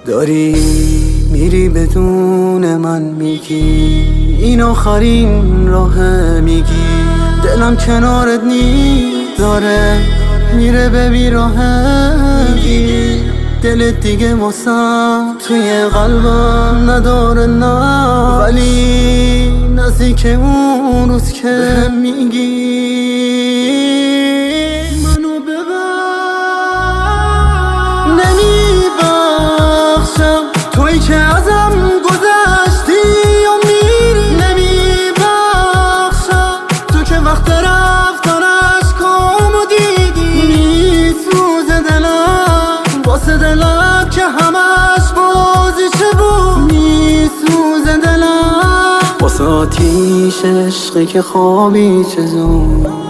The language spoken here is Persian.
داری میری بدون من میگی این آخرین راه میگی دلم کنارت نیست داره میره به بیراه میگی دلت دیگه واسم توی قلبم نداره نه ولی نزدیک اون روز که بهم میگی منو ببر نمیبخشم توی که ازم گذشتی و میری نمیبخشم تو که وقت رفتنش کام و دیدی میسوزه دلم واسه دلم که همش بازیچه بود میسوزه دلم واسه آتیش عشقی که خوابی چه زود